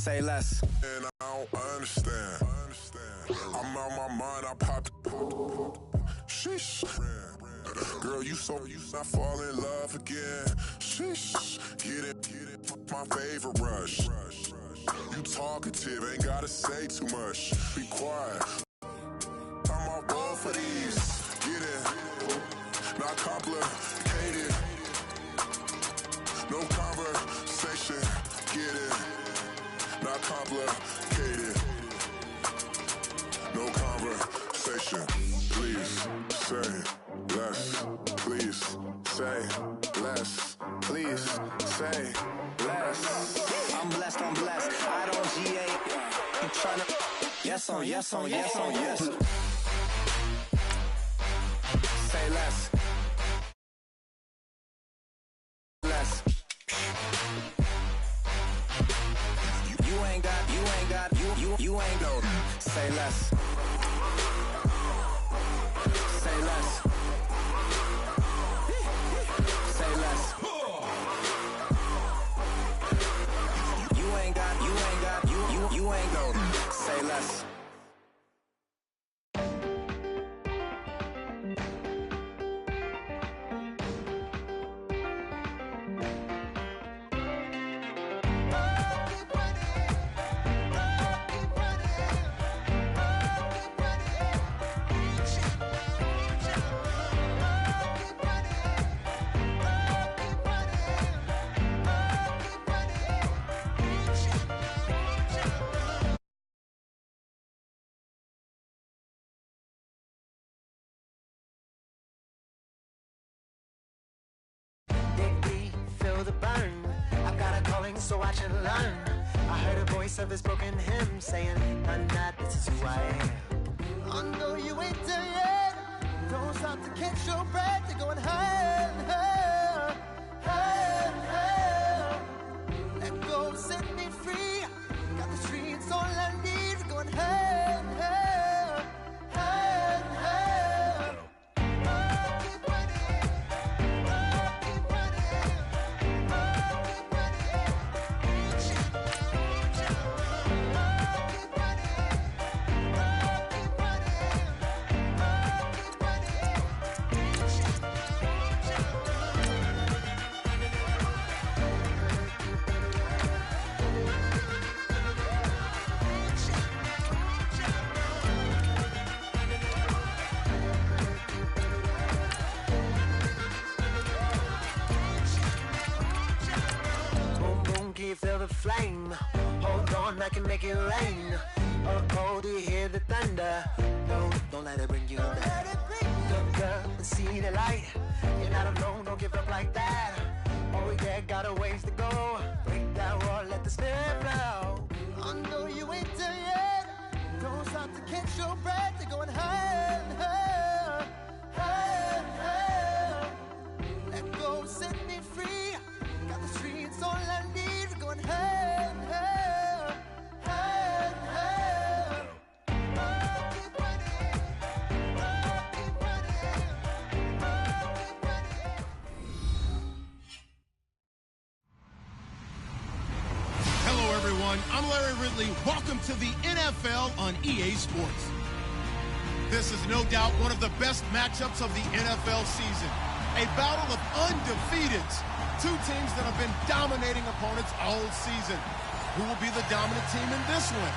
Say less. And I don't understand. I'm out my mind, I popped. Sheesh. Girl, you I fall in love again. Sheesh. Get it, my favorite rush. You talkative, ain't gotta say too much. Be quiet. I'm on board for these. Get it. Not complicated. No conversation. Get it. Not complicated. No conversation. Please say less. Please say less. Please say less. I'm blessed, I don't GA. I'm tryna. Yes on, yes on, yes on, yes. Say less. Less. You ain't got, you ain't go. Say less. Say less. Say less. You ain't got, you ain't go. Say less. So watch and learn. I heard a voice of his broken hymn saying, "Nah, this is who I am." I know you ain't there yet. Don't stop to catch your breath. You're going higher, higher, higher, higher. Let go, set me free. Got the streets all I need. Going higher, higher, higher, higher. Feel the flame. Hold on, I can make it rain. Oh, do you hear the thunder? No, don't let it bring you down. Look up and see the light. You're not alone, don't give up like that. Oh yeah, got a ways to go. Break that wall, let the spirit flow. I know you ain't there yet. Don't stop to catch your breath. You're going higher, higher, higher, higher. Let go, set me free. Got the streets all I need. Going higher, higher, higher, higher. Hello, everyone. I'm Larry Ridley. Welcome to the NFL on EA Sports. This is no doubt one of the best matchups of the NFL season. A battle of undefeateds. Two teams that have been dominating opponents all season. Who will be the dominant team in this one?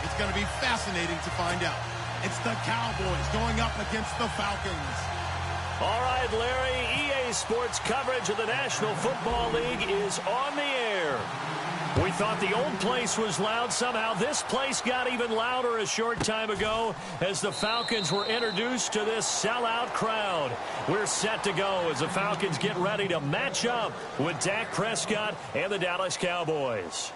It's going to be fascinating to find out. It's the Cowboys going up against the Falcons. All right, Larry, EA Sports coverage of the National Football League is on the air. We thought the old place was loud. Somehow this place got even louder a short time ago as the Falcons were introduced to this sellout crowd. We're set to go as the Falcons get ready to match up with Dak Prescott and the Dallas Cowboys.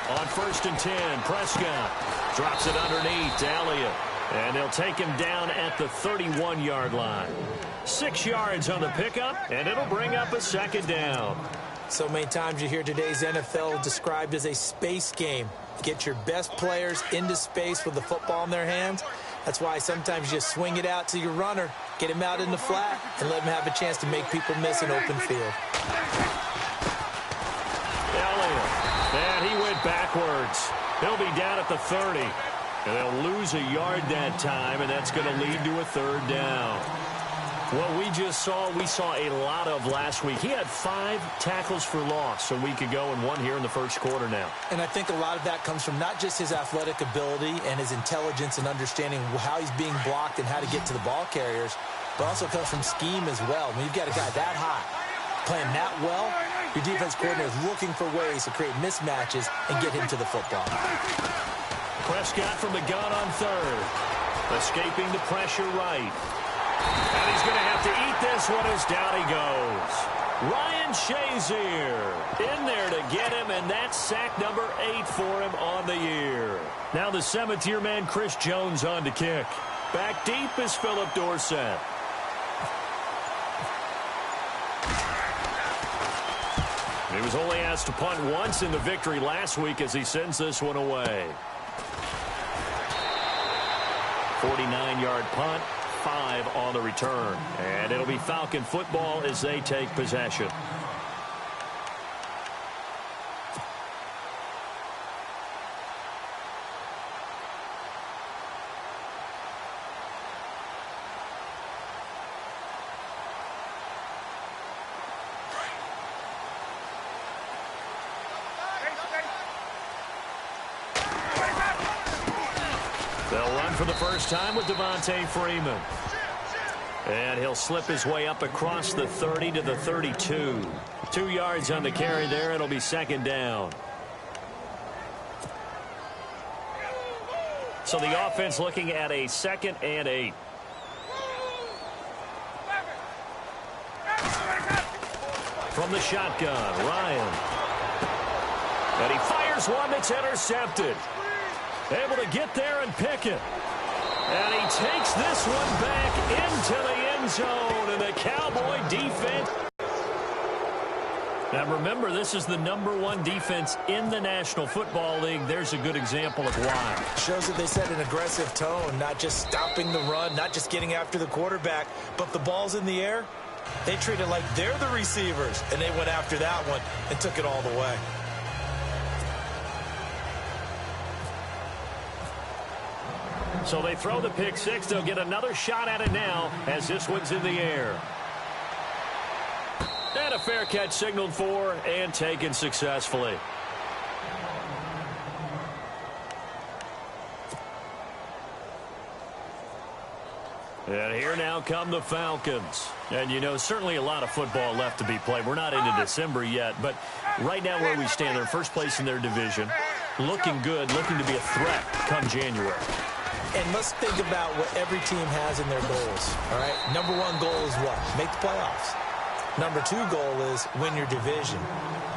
On 1st and 10, Prescott drops it underneath to Elliott. And they'll take him down at the 31-yard line. 6 yards on the pickup, and it'll bring up a second down. So many times you hear today's NFL described as a space game. Get your best players into space with the football in their hands. That's why sometimes you just swing it out to your runner, get him out in the flat, and let him have a chance to make people miss an open field. Elliott, and he went backwards. He'll be down at the 30. And they'll lose a yard that time, and that's going to lead to a third down. What we just saw, we saw a lot of last week. He had 5 tackles for loss a week ago and 1 here in the first quarter now. And I think a lot of that comes from not just his athletic ability and his intelligence and understanding how he's being blocked and how to get to the ball carriers, but also comes from scheme as well. When you've got a guy that high, playing that well, your defense coordinator is looking for ways to create mismatches and get him to the football. Prescott from the gun on third. Escaping the pressure right. And he's going to have to eat this one as down he goes. Ryan Shazier in there to get him, and that's sack number 8 for him on the year. Now the 7th-year man Chris Jones on to kick. Back deep is Philip Dorsett. He was only asked to punt once in the victory last week as he sends this one away. 49-yard punt, 5 on the return. And it'll be Falcon football as they take possession. They'll run for the first time with Devontae Freeman. And he'll slip his way up across the 30 to the 32. 2 yards on the carry there. It'll be second down. So the offense looking at a 2nd and 8. From the shotgun, Ryan. And he fires one that's intercepted. Able to get there and pick it. And he takes this one back into the end zone, and the Cowboy defense. Now remember, this is the #1 defense in the National Football League. There's a good example of why. Shows that they set an aggressive tone, not just stopping the run, not just getting after the quarterback, but the ball's in the air. They treat it like they're the receivers, and they went after that one and took it all the way. So they throw the pick six. They'll get another shot at it now as this one's in the air. And a fair catch signaled for and taken successfully. And here now come the Falcons. And, you know, certainly a lot of football left to be played. We're not into December yet, but right now where we stand, they're in first place in their division. Looking good, looking to be a threat come January. And let's think about what every team has in their goals, all right? #1 goal is what? Make the playoffs. #2 goal is win your division.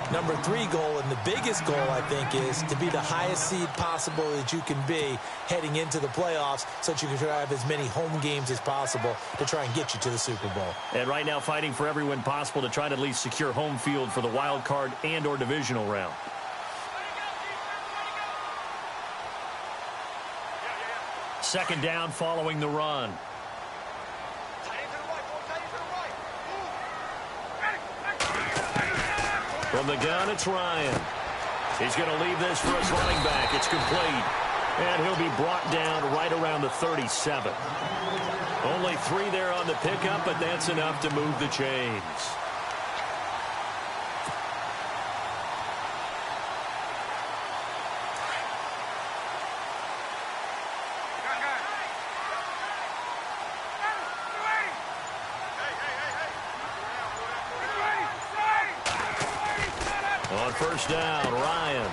#3 goal, and the biggest goal, I think, is to be the highest seed possible that you can be heading into the playoffs so that you can have as many home games as possible to try and get you to the Super Bowl. And right now fighting for every win possible to try to at least secure home field for the wild card and or divisional round. Second down following the run. From the gun, it's Ryan. He's going to leave this for his running back. It's complete. And he'll be brought down right around the 37. Only 3 there on the pickup, but that's enough to move the chains. On first down, Ryan.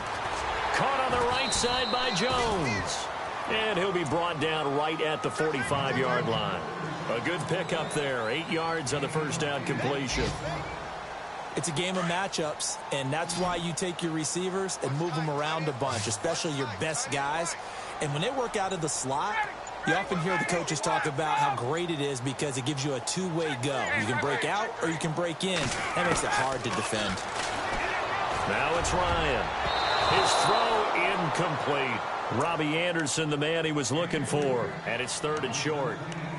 Caught on the right side by Jones. And he'll be brought down right at the 45-yard line. A good pickup there. 8 yards on the first down completion. It's a game of matchups, and that's why you take your receivers and move them around a bunch, especially your best guys. And when they work out of the slot, You often hear the coaches talk about how great it is because it gives you a two-way go. You can break out or you can break in. That makes it hard to defend. Now it's Ryan. His throw incomplete. Robbie Anderson, the man he was looking for. And it's 3rd and short.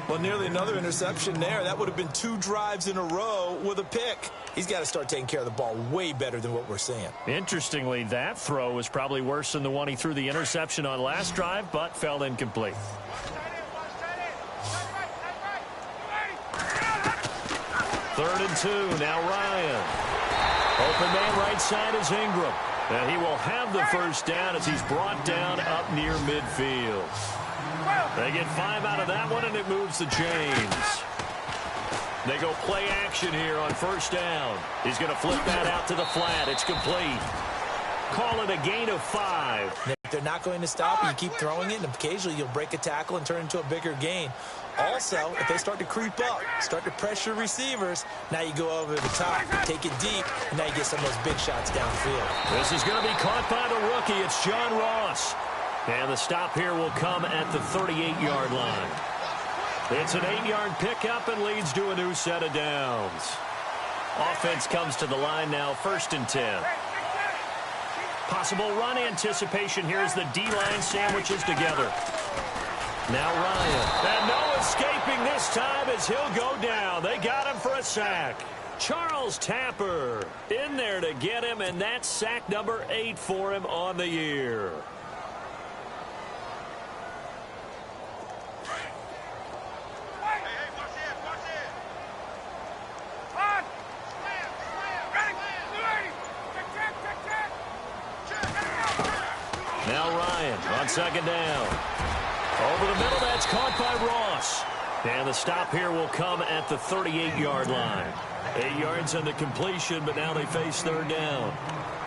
Well, nearly another interception there. That would have been 2 drives in a row with a pick. He's got to start taking care of the ball way better than what we're seeing. Interestingly, that throw was probably worse than the one he threw the interception on last drive, but fell incomplete. 3rd and 2. Now Ryan. Open man right side is Ingram. And he will have the first down as he's brought down up near midfield. They get 5 out of that one, and it moves the chains. They go play action here on 1st down. He's going to flip that out to the flat. It's complete. Call it a gain of 5. If they're not going to stop and you keep throwing it, and occasionally you'll break a tackle and turn into a bigger gain. Also, if they start to creep up, start to pressure receivers, now you go over the top, take it deep, and now you get some of those big shots downfield. This is going to be caught by the rookie. It's John Ross. And the stop here will come at the 38-yard line. It's an 8-yard pickup and leads to a new set of downs. Offense comes to the line now, 1st and 10. Possible run anticipation here as the D-line sandwiches together. Now Ryan. And no escaping this time as he'll go down. They got him for a sack. Charles Tapper in there to get him, and that's sack number 8 for him on the year. Now Ryan on 2nd down. Over the middle, that's caught by Ross. And the stop here will come at the 38-yard line. 8 yards on the completion, but now they face 3rd down.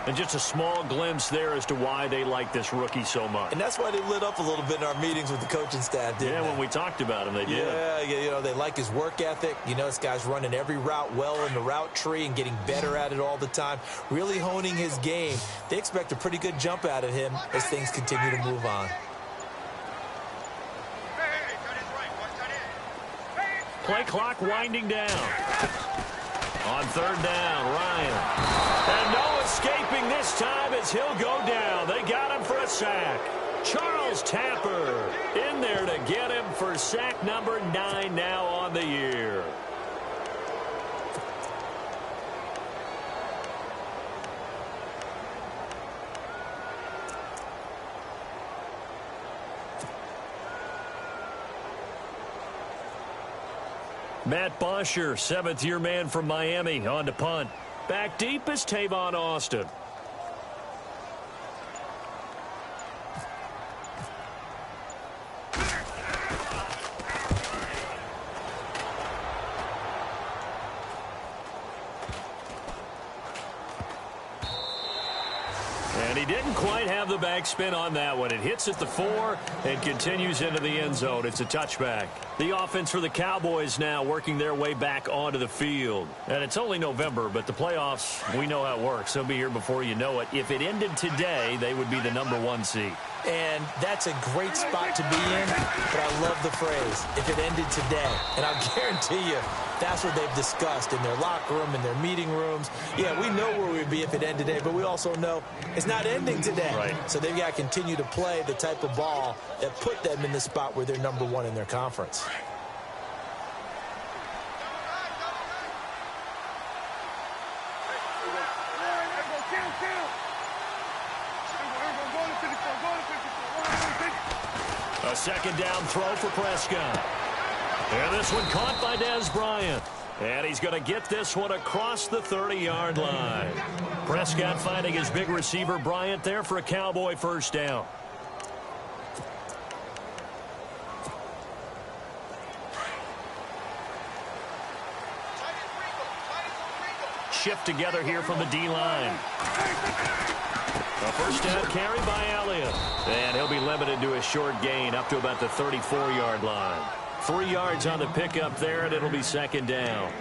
And just a small glimpse there as to why they like this rookie so much. And that's why they lit up a little bit in our meetings with the coaching staff, didn't they? When we talked about him, they did. Yeah, you know, they like his work ethic. You know, this guy's running every route well in the route tree and getting better at it all the time, really honing his game. They expect a pretty good jump out of him as things continue to move on. Play clock winding down. On 3rd down, Ryan. And no escaping this time as he'll go down. They got him for a sack. Charles Tapper in there to get him for sack number 9 now on the year. Matt Bosher, 7th-year man from Miami, on to punt. Back deep is Tavon Austin. And he didn't quite have the backspin on that one. It hits at the 4 and continues into the end zone. It's a touchback. The offense for the Cowboys now working their way back onto the field. And it's only November, but the playoffs, we know how it works. They'll be here before you know it. If it ended today, they would be the number 1 seed. And that's a great spot to be in, but I love the phrase, if it ended today. And I'll guarantee you, that's what they've discussed in their locker room, in their meeting rooms. Yeah, we know where we'd be if it ended today, but we also know it's not ending today. Right. So they've got to continue to play the type of ball that put them in the spot where they're number 1 in their conference. A 2nd down throw for Prescott. And this one caught by Dez Bryant. And he's going to get this one across the 30-yard line. Prescott finding his big receiver Bryant there for a Cowboy first down. Shift together here from the D-line. A first down carry by Elliott. And he'll be limited to a short gain up to about the 34-yard line. 3 yards on the pickup there, and it'll be 2nd down.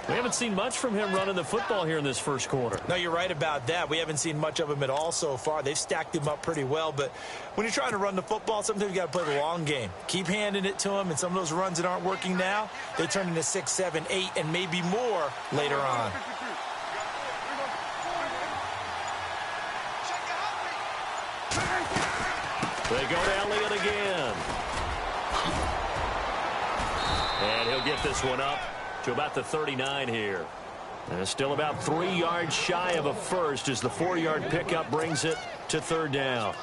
We haven't seen much from him running the football here in this first quarter. No, you're right about that. We haven't seen much of him at all so far. They've stacked him up pretty well, but when you're trying to run the football, sometimes you got to play the long game. Keep handing it to him, and some of those runs that aren't working now, they turn into 6, 7, 8, and maybe more later on. They go to Elliott again. And he'll get this one up to about the 39 here. And it's still about 3 yards shy of a first as the 4-yard pickup brings it to third down.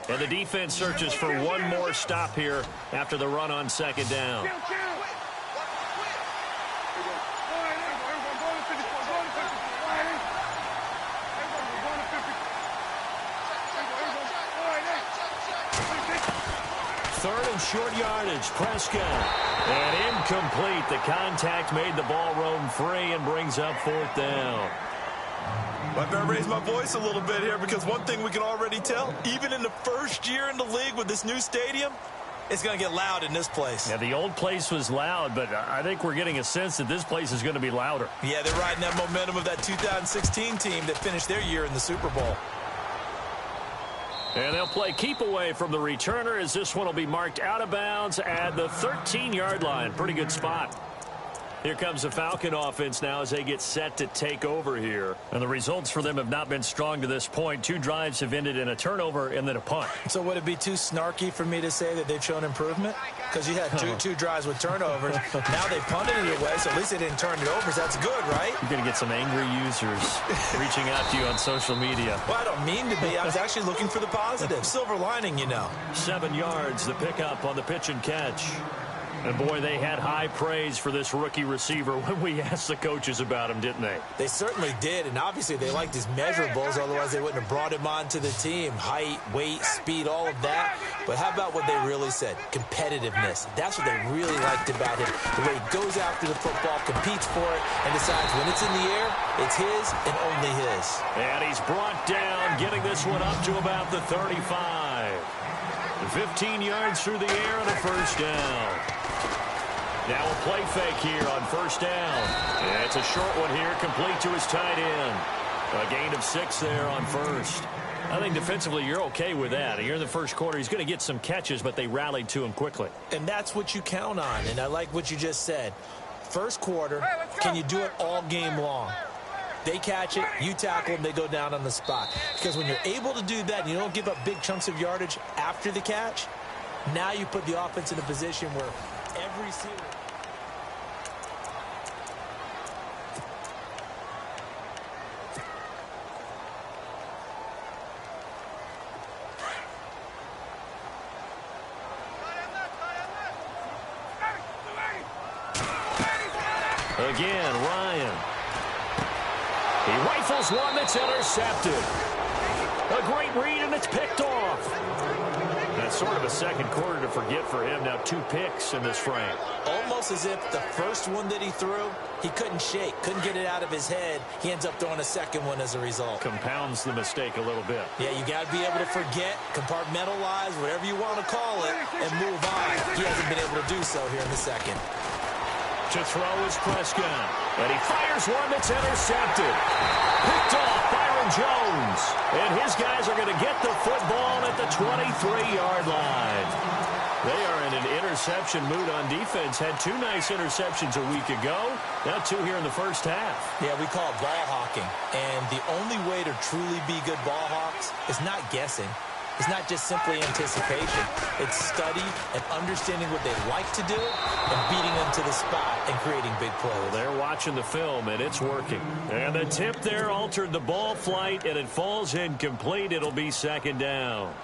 And the defense searches for one more stop here after the run on second down. Third and short yardage, Prescott. And incomplete. The contact made the ball roam free and brings up fourth down. I better raise my voice a little bit here because one thing we can already tell, even in the first year in the league with this new stadium, it's going to get loud in this place. Yeah, the old place was loud, but I think we're getting a sense that this place is going to be louder. Yeah, they're riding that momentum of that 2016 team that finished their year in the Super Bowl. And they'll play keep away from the returner as this one will be marked out of bounds at the 13-yard line. Pretty good spot. Here comes the Falcon offense now as they get set to take over here. And the results for them have not been strong to this point. 2 drives have ended in a turnover and then a punt. So would it be too snarky for me to say that they've shown improvement? Because you had two drives with turnovers. Now they punted it away, so at least they didn't turn it over. So that's good, right? You're going to get some angry users reaching out to you on social media. Well, I don't mean to be. I was actually looking for the positive. Silver lining, you know. 7 yards, the pickup on the pitch and catch. And, boy, they had high praise for this rookie receiver when we asked the coaches about him, didn't they? They certainly did, and obviously they liked his measurables. Otherwise, they wouldn't have brought him onto the team. Height, weight, speed, all of that. But how about what they really said? Competitiveness. That's what they really liked about him. The way he goes after the football, competes for it, and decides when it's in the air, it's his and only his. And he's brought down, getting this one up to about the 35. 15 yards through the air and a first down. Now a play fake here on first down. And it's a short one here, complete to his tight end. A gain of 6 there on first. I think defensively you're okay with that. Here in the first quarter, he's going to get some catches, but they rallied to him quickly. And that's what you count on, and I like what you just said. First quarter, can you do it all game long? They catch it, you tackle them, they go down on the spot. Because when you're able to do that and you don't give up big chunks of yardage after the catch, now you put the offense in a position where every single... Again, Ryan. He rifles one that's intercepted. A great read, and it's picked off. That's sort of a second quarter to forget for him. Now 2 picks in this frame. Almost as if the first one that he threw, he couldn't shake, couldn't get it out of his head. He ends up throwing a second one as a result. Compounds the mistake a little bit. Yeah, you got to be able to forget, compartmentalize, whatever you want to call it, and move on. He hasn't been able to do so here in the second. To throw is Prescott. And he fires one that's intercepted. Picked off Byron Jones. And his guys are going to get the football at the 23-yard line. They are in an interception mood on defense. Had 2 nice interceptions a week ago. Now 2 here in the first half. Yeah, we call it ball hawking. And the only way to truly be good ball hawks is not guessing. It's not just simply anticipation. It's study and understanding what they like to do and beating them to the spot and creating big plays. Well, they're watching the film, and it's working. And the tip there altered the ball flight, and it falls incomplete. It'll be second down.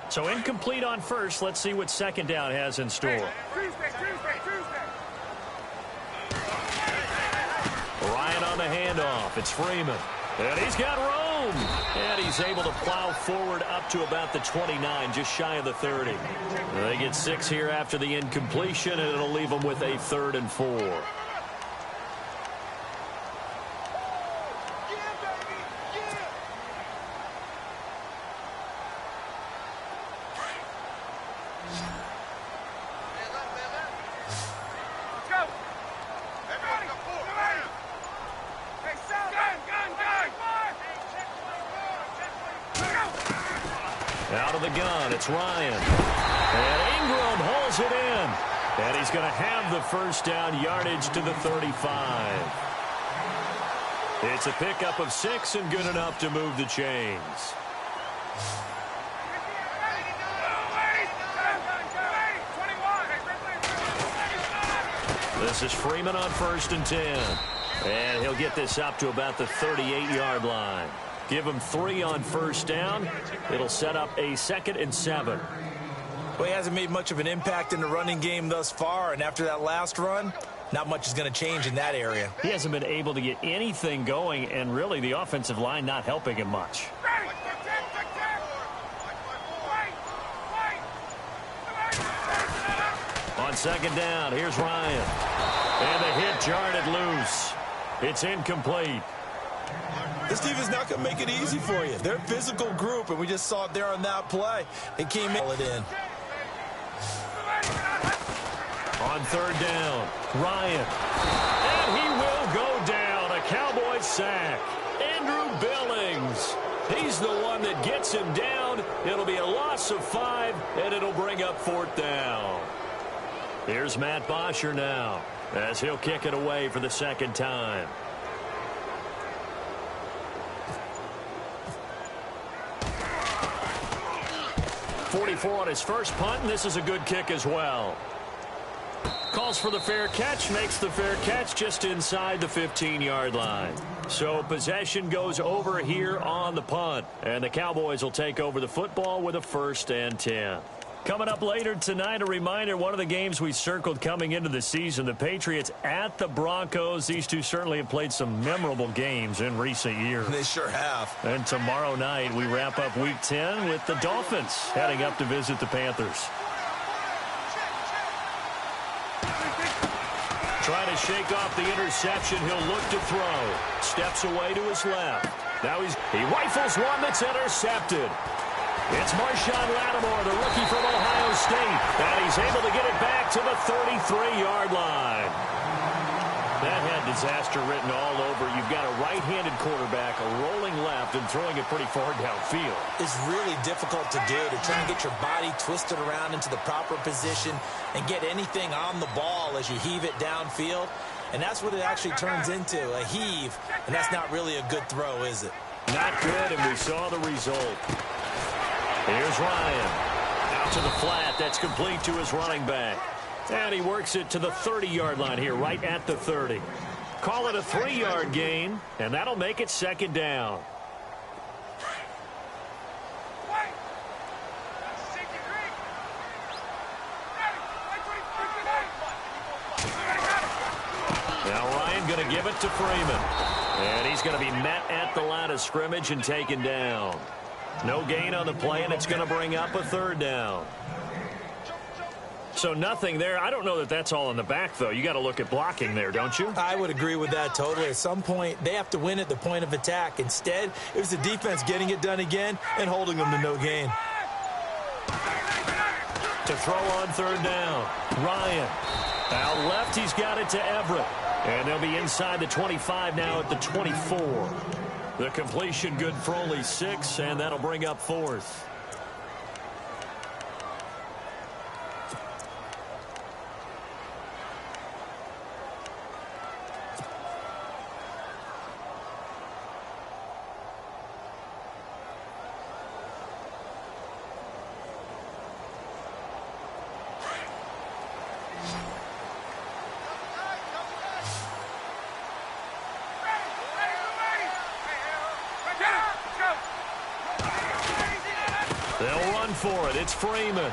So incomplete on first. Let's see what second down has in store. Ryan on the handoff. It's Freeman. And he's got room. And he's able to plow forward up to about the 29, just shy of the 30. They get 6 here after the incompletion, and it'll leave them with a 3rd and 4. Out of the gun, it's Ryan. And Ingram hauls it in. And he's going to have the first down, yardage to the 35. It's a pickup of 6 and good enough to move the chains. This is Freeman on 1st and 10. And he'll get this up to about the 38-yard line. Give him 3 on 1st down. It'll set up a 2nd and 7. Well, he hasn't made much of an impact in the running game thus far, and after that last run, not much is going to change in that area. He hasn't been able to get anything going, and really the offensive line not helping him much. On 2nd down, here's Ryan. And the hit jarred it loose. It's incomplete. This team is not going to make it easy for you. They're a physical group, and we just saw it there on that play. It came in. On 3rd down, Ryan. And he will go down. A Cowboy sack. Andrew Billings. He's the one that gets him down. It'll be a loss of 5, and it'll bring up 4th down. Here's Matt Bosher now, as he'll kick it away for the 2nd time. .44 on his first punt, and this is a good kick as well. Calls for the fair catch, makes the fair catch just inside the 15-yard line. So possession goes over here on the punt, and the Cowboys will take over the football with a 1st and 10. Coming up later tonight, a reminder, one of the games we circled coming into the season, the Patriots at the Broncos. These two certainly have played some memorable games in recent years. They sure have. And tomorrow night, we wrap up Week 10 with the Dolphins heading up to visit the Panthers. Trying to shake off the interception. He'll look to throw. Steps away to his left. Now he rifles one that's intercepted. It's Marshawn Lattimore, the rookie from Ohio State. And he's able to get it back to the 33-yard line. That had disaster written all over. You've got a right-handed quarterback, a rolling left, and throwing it pretty far downfield. It's really difficult to do, to try and get your body twisted around into the proper position and get anything on the ball as you heave it downfield. And that's what it actually turns into, a heave. And that's not really a good throw, is it? Not good, and we saw the result. Here's Ryan. Out to the flat. That's complete to his running back. And he works it to the 30-yard line here, right at the 30. Call it a 3-yard gain, and that'll make it 2nd down. Now Ryan going to give it to Freeman. And he's going to be met at the line of scrimmage and taken down. No gain on the play, and it's going to bring up a 3rd down. So nothing there. I don't know that that's all in the back, though. You got to look at blocking there, don't you? I would agree with that totally. At some point, they have to win at the point of attack. Instead, it was the defense getting it done again and holding them to no gain. To throw on 3rd down, Ryan. Out left, he's got it to Everett. And they'll be inside the 25 now at the 24. The completion good for only 6, and that'll bring up 4th. They'll run for it. It's Freeman.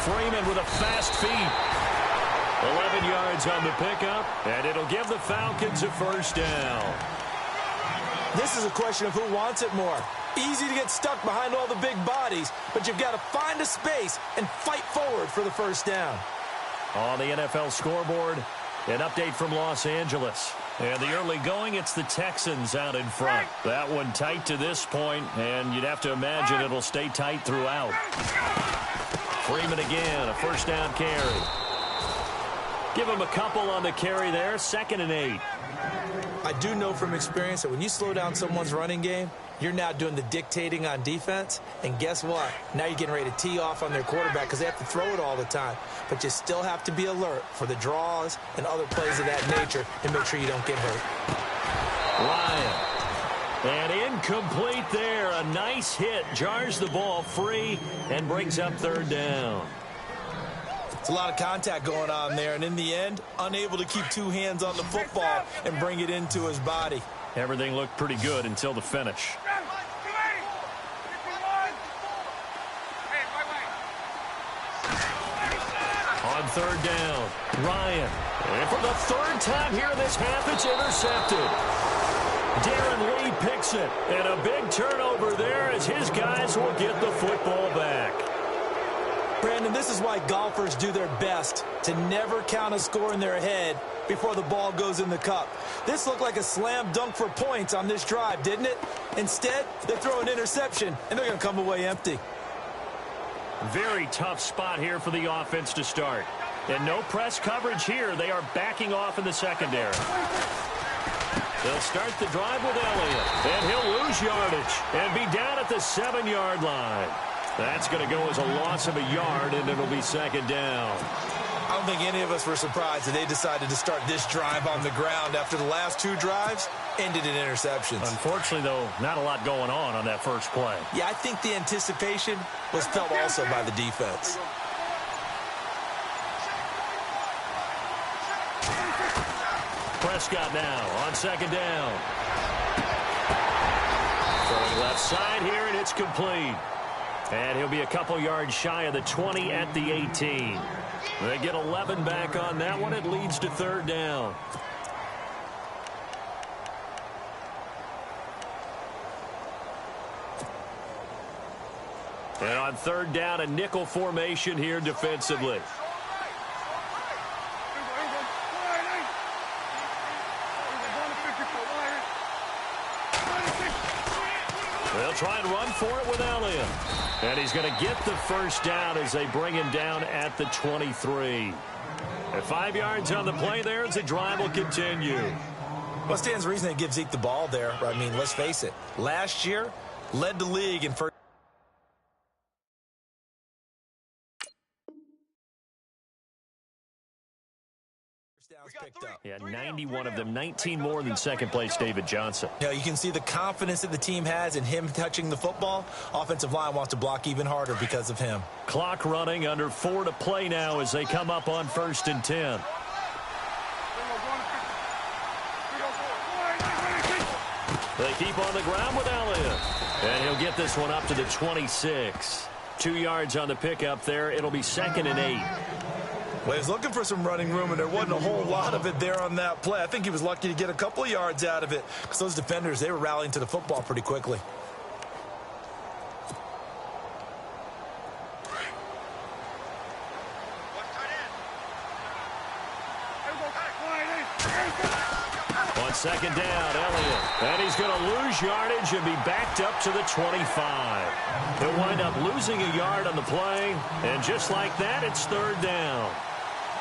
Freeman with a fast feet. 11 yards on the pickup, and it'll give the Falcons a 1st down. This is a question of who wants it more. Easy to get stuck behind all the big bodies, but you've got to find a space and fight forward for the 1st down. On the NFL scoreboard, an update from Los Angeles. And the early going, it's the Texans out in front. That one tight to this point, and you'd have to imagine it'll stay tight throughout. Freeman again, a first down carry. Give him a couple on the carry there, 2nd and 8. I do know from experience that when you slow down someone's running game, you're now doing the dictating on defense, and guess what? Now you're getting ready to tee off on their quarterback because they have to throw it all the time. But you still have to be alert for the draws and other plays of that nature and make sure you don't get hurt. Ryan. And incomplete there. A nice hit. Jars the ball free and brings up 3rd down. It's a lot of contact going on there, and in the end, unable to keep 2 hands on the football and bring it into his body. Everything looked pretty good until the finish. On 3rd down, Ryan. And for the 3rd time here in this half, it's intercepted. Darren Lee picks it, and a big turnover there as his guys will get the football back. Brandon, this is why golfers do their best to never count a score in their head before the ball goes in the cup. This looked like a slam dunk for points on this drive, didn't it? Instead, they throw an interception, and they're going to come away empty. Very tough spot here for the offense to start. And no press coverage here. They are backing off in the secondary. They'll start the drive with Elliott, and he'll lose yardage and be down at the 7-yard line. That's going to go as a loss of a yard, and it'll be 2nd down. I don't think any of us were surprised that they decided to start this drive on the ground after the last 2 drives ended in interceptions. Unfortunately, though, not a lot going on that first play. Yeah, I think the anticipation was felt also by the defense. Prescott now on 2nd down. Throwing left side here, and it's complete. And he'll be a couple yards shy of the 20 at the 18. They get 11 back on that one. It leads to 3rd down. And on 3rd down, a nickel formation here defensively. They'll try and run for it with Elliott. And he's going to get the first down as they bring him down at the 23. At 5 yards on the play there as the drive will continue. Well, it stands to reason it gives Zeke the ball there. I mean, let's face it. Last year, led the league in first. Yeah, 91 of them, 19 more than 2nd place David Johnson. Yeah, you can see the confidence that the team has in him touching the football. Offensive line wants to block even harder because of him. Clock running, under 4 to play now as they come up on 1st and 10. They keep on the ground with Elliott. And he'll get this one up to the 26. 2 yards on the pickup there. It'll be 2nd and 8. Well, he was looking for some running room, and there wasn't a whole lot of it there on that play. I think he was lucky to get a couple of yards out of it because those defenders, they were rallying to the football pretty quickly. On 2nd down, Elliott. And he's going to lose yardage and be backed up to the 25. He'll wind up losing a yard on the play, and just like that, it's 3rd down.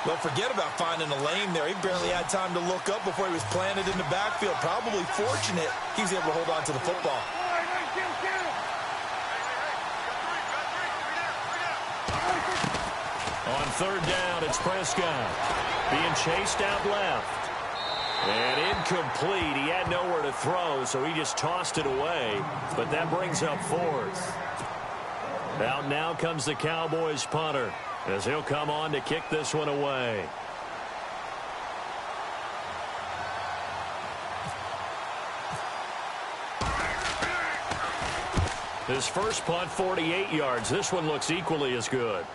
Well, forget about finding a lane there. He barely had time to look up before he was planted in the backfield. Probably fortunate he was able to hold on to the football. On 3rd down, it's Prescott. Being chased out left. And incomplete. He had nowhere to throw, so he just tossed it away. But that brings up 4th. Out now comes the Cowboys punter, as he'll come on to kick this one away. His first punt, 48 yards. This one looks equally as good.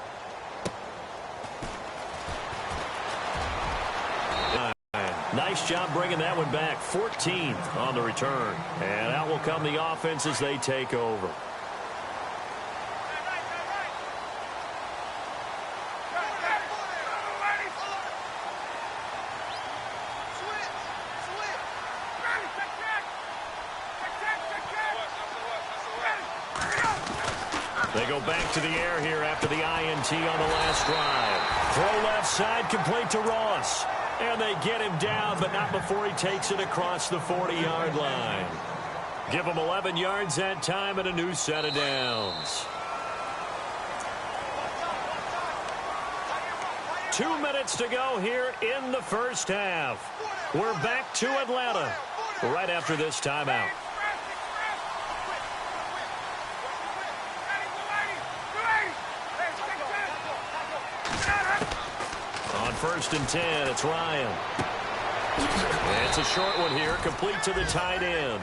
Nice job bringing that one back. 14th on the return. And out will come the offense as they take over. They go back to the air here after the INT on the last drive. Throw left side, complete to Ross. And they get him down, but not before he takes it across the 40-yard line. Give him 11 yards that time and a new set of downs. 2 minutes to go here in the first half. We're back to Atlanta right after this timeout. On 1st and 10, it's Ryan. It's a short one here, complete to the tight end.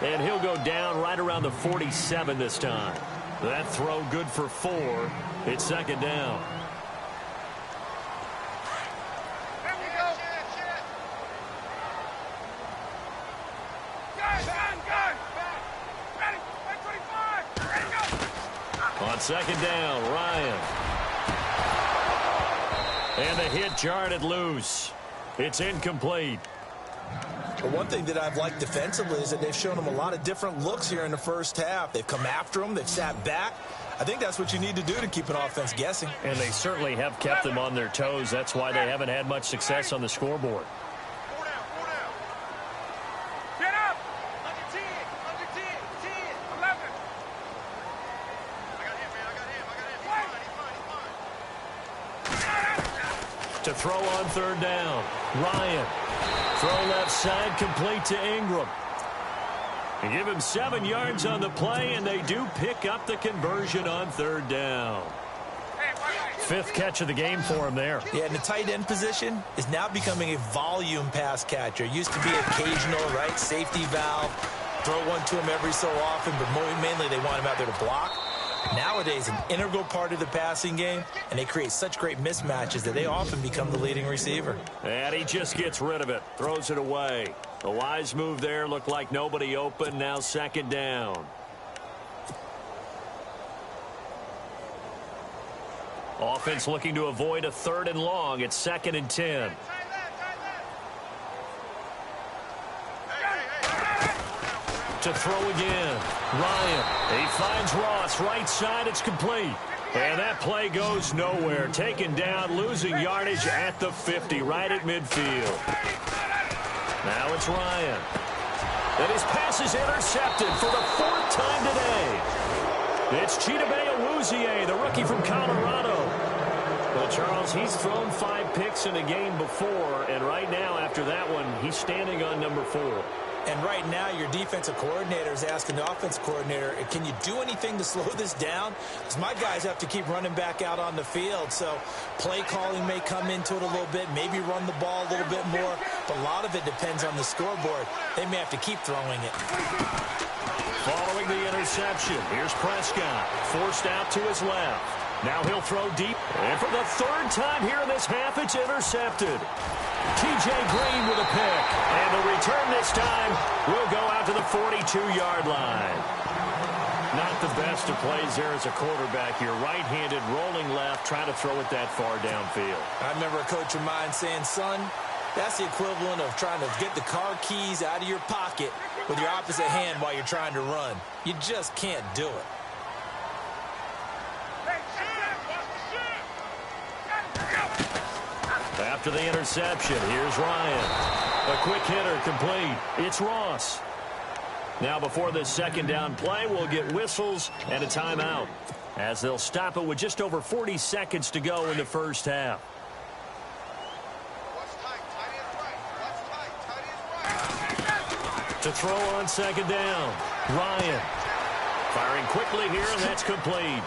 And he'll go down right around the 47 this time. That throw good for 4. It's 2nd down. On 2nd down, Ryan. And the hit jarred it loose. It's incomplete. Well, one thing that I've liked defensively is that they've shown them a lot of different looks here in the first half. They've come after them. They've sat back. I think that's what you need to do to keep an offense guessing. And they certainly have kept them on their toes. That's why they haven't had much success on the scoreboard. To throw on 3rd down. Ryan. Throw left side, complete to Ingram. They give him 7 yards on the play, and they do pick up the conversion on 3rd down. 5th catch of the game for him there. Yeah, and the tight end position is now becoming a volume pass catcher. It used to be occasional, right? Safety valve. Throw one to him every so often, but mainly they want him out there to block. Nowadays, an integral part of the passing game, and they create such great mismatches that they often become the leading receiver. And he just gets rid of it, throws it away. The wise move there, looked like nobody open, now 2nd down. Offense looking to avoid a 3rd and long. It's 2nd and 10. To throw again. Ryan. He finds Ross. Right side. It's complete. And that play goes nowhere. Taken down. Losing yardage at the 50. Right at midfield. Now it's Ryan. And his pass is intercepted for the 4th time today. It's Chidobe Awuzie, the rookie from Colorado. Well, Charles, he's thrown 5 picks in a game before. And right now, after that one, he's standing on number 4. And right now, your defensive coordinator is asking the offensive coordinator, can you do anything to slow this down? Because my guys have to keep running back out on the field. So play calling may come into it a little bit, maybe run the ball a little bit more. But a lot of it depends on the scoreboard. They may have to keep throwing it. Following the interception, here's Prescott. Forced out to his left. Now he'll throw deep. And for the 3rd time here in this half, it's intercepted. T.J. Green with a pick. And the return this time will go out to the 42-yard line. Not the best of plays there as a quarterback here. Right-handed, rolling left, trying to throw it that far downfield. I remember a coach of mine saying, son, that's the equivalent of trying to get the car keys out of your pocket with your opposite hand while you're trying to run. You just can't do it. After the interception, here's Ryan. A quick hitter, complete. It's Ross. Now before this 2nd down play, we'll get whistles and a timeout, as they'll stop it with just over 40 seconds to go in the first half. To throw on 2nd down, Ryan. Firing quickly here, and that's complete.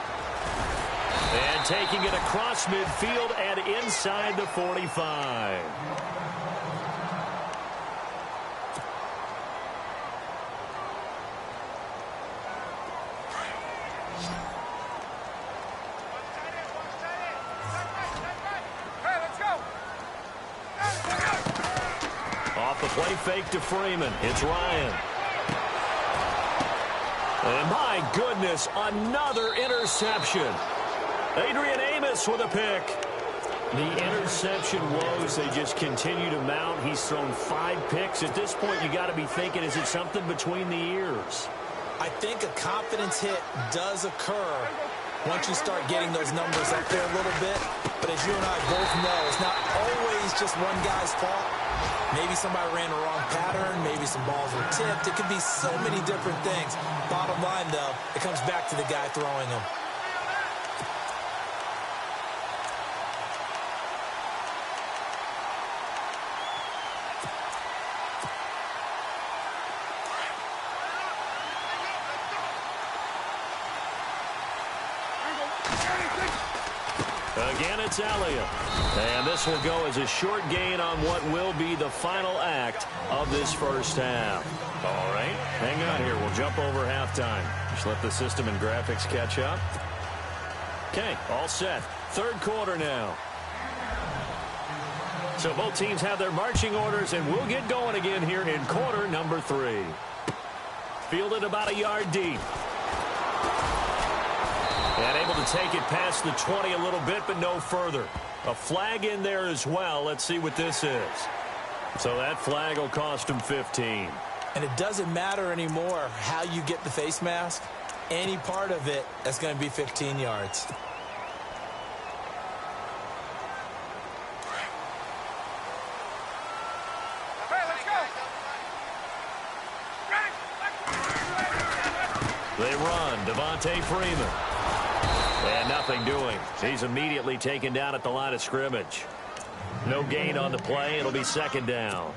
And taking it across midfield and inside the 45. Off the play fake to Freeman. It's Ryan. And my goodness, another interception. Adrian Amos with a pick. The interception woes, they just continue to mount. He's thrown 5 picks. At this point, you got to be thinking, is it something between the ears? I think a confidence hit does occur, once you start getting those numbers up there a little bit. But as you and I both know, it's not always just one guy's fault. Maybe somebody ran the wrong pattern. Maybe some balls were tipped. It could be so many different things. Bottom line, though, it comes back to the guy throwing them. Again, it's Elliott. And this will go as a short gain on what will be the final act of this first half. All right, hang on here. We'll jump over halftime. Just let the system and graphics catch up. Okay, all set. Third quarter now. So both teams have their marching orders, and we'll get going again here in quarter number 3. Fielded about a yard deep. And able to take it past the 20 a little bit, but no further. A flag in there as well. Let's see what this is. So that flag will cost him 15. And it doesn't matter anymore how you get the face mask. Any part of it, that's going to be 15 yards. They run. Devontae Freeman. And nothing doing. He's immediately taken down at the line of scrimmage. No gain on the play. It'll be second down.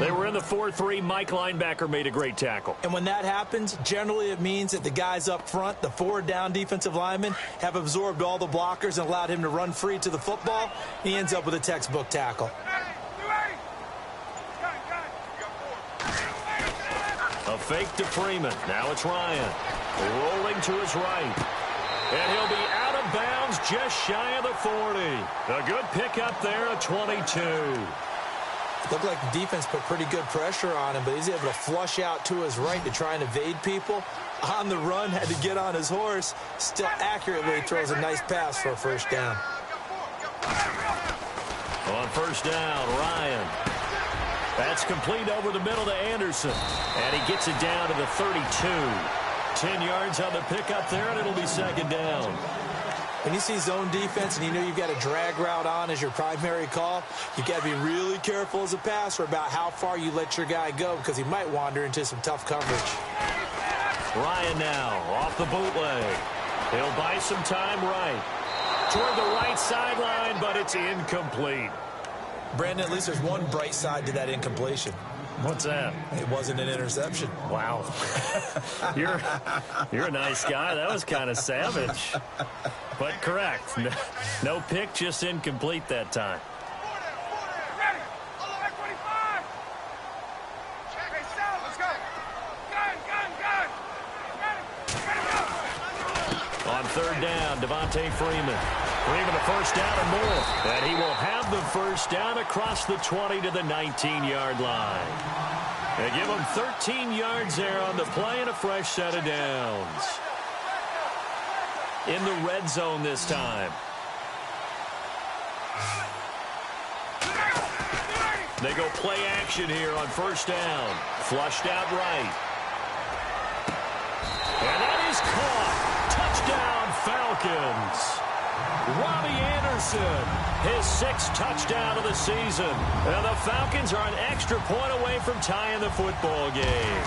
They were in the 4-3. Mike linebacker made a great tackle. And when that happens, generally it means that the guys up front, the 4 down defensive linemen, have absorbed all the blockers and allowed him to run free to the football. He ends up with a textbook tackle. A fake to Freeman. Now it's Ryan. Rolling to his right. And he'll be out of bounds just shy of the 40. A good pickup there at 22. Looked like the defense put pretty good pressure on him, but he's able to flush out to his right to try and evade people. On the run, had to get on his horse. Still accurately throws a nice pass for a first down. On first down, Ryan. That's complete over the middle to Anderson. And he gets it down to the 32. 10 yards on the pickup there, and it'll be second down. When you see zone defense and you know you've got a drag route on as your primary call, you've got to be really careful as a passer about how far you let your guy go because he might wander into some tough coverage. Ryan now off the bootleg. He'll buy some time right. Toward the right sideline, but it's incomplete. Brandon, at least there's one bright side to that incompletion. What's that? It wasn't an interception. Wow. You're a nice guy. That was kind of savage. But correct. No pick, just incomplete that time. On third down, Devontae Freeman. Freeman a first down and more. And he will have the first down across the 20 to the 19-yard line. They give him 13 yards there on the play and a fresh set of downs. In the red zone this time. They go play action here on first down. Flushed out right. And that is caught. Touchdown, Falcons. Robbie Anderson, his 6th touchdown of the season. And the Falcons are an extra point away from tying the football game.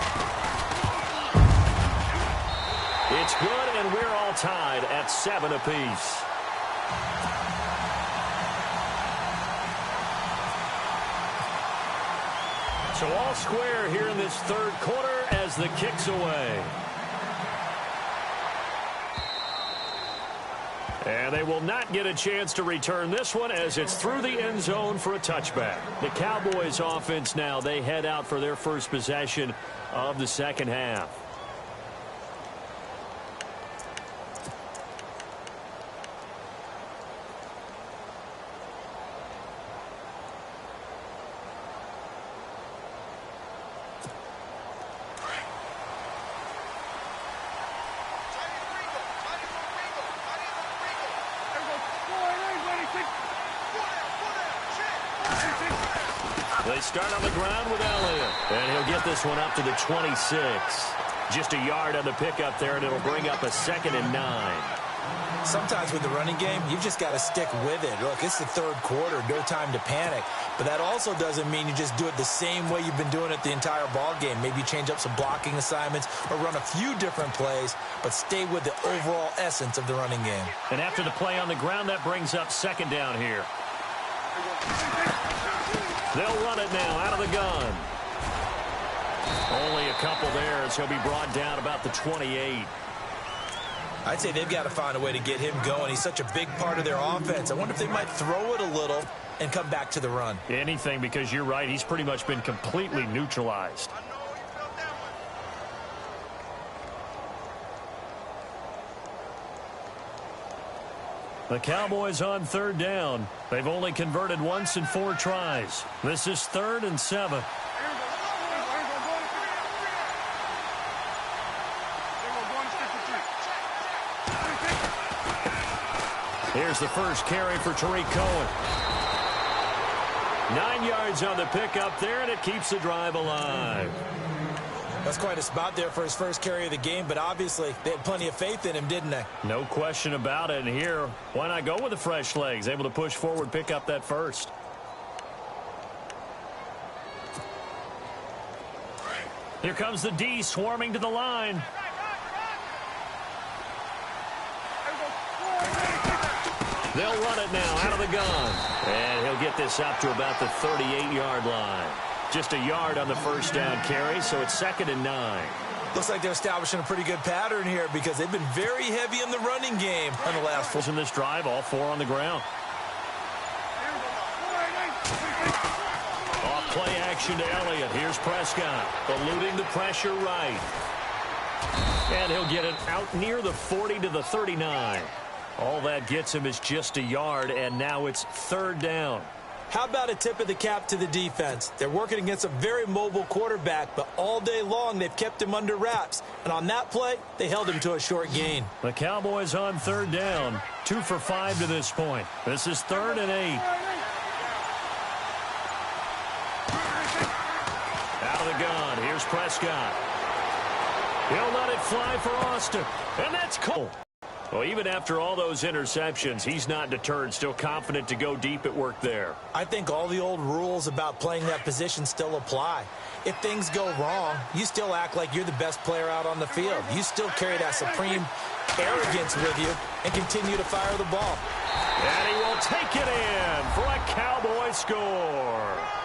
It's good, and we're all tied at 7 apiece. So all square here in this third quarter as the kick's away. And they will not get a chance to return this one as it's through the end zone for a touchback. The Cowboys offense now, they head out for their first possession of the second half. They start on the ground with Elliott. And he'll get this one up to the 26. Just a yard on the pickup there, and it'll bring up a 2nd and 9. Sometimes with the running game, you've just got to stick with it. Look, it's the third quarter, no time to panic. But that also doesn't mean you just do it the same way you've been doing it the entire ball game. Maybe change up some blocking assignments or run a few different plays, but stay with the overall essence of the running game. And after the play on the ground, that brings up second down here. They'll run it now out of the gun. Only a couple there as he'll be brought down about the 28. I'd say they've got to find a way to get him going. He's such a big part of their offense. I wonder if they might throw it a little and come back to the run. Anything, because you're right. He's pretty much been completely neutralized. The Cowboys on third down. They've only converted once in 4 tries. This is 3rd and 7. Here's the first carry for Tariq Cohen. 9 yards on the pickup there, and it keeps the drive alive. That's quite a spot there for his first carry of the game, but obviously they had plenty of faith in him, didn't they? No question about it. And here, why not go with the fresh legs? Able to push forward, pick up that first. Here comes the D swarming to the line. They'll run it now out of the gun. And he'll get this up to about the 38-yard line. Just a yard on the first down carry, so it's 2nd and 9. Looks like they're establishing a pretty good pattern here because they've been very heavy in the running game on the last 4. In this drive, all 4 on the ground. Off play action to Elliott. Here's Prescott, eluding the pressure right. And he'll get it out near the 40 to the 39. All that gets him is just a yard, and now it's 3rd down. How about a tip of the cap to the defense? They're working against a very mobile quarterback, but all day long they've kept him under wraps. And on that play, they held him to a short gain. The Cowboys on 3rd down. 2 for 5 to this point. This is 3rd and 8. Out of the gun. Here's Prescott. He'll let it fly for Austin. And that's cool. Well, even after all those interceptions, he's not deterred, still confident to go deep at work there. I think all the old rules about playing that position still apply. If things go wrong, you still act like you're the best player out on the field. You still carry that supreme arrogance with you and continue to fire the ball. And he will take it in for a Cowboy score.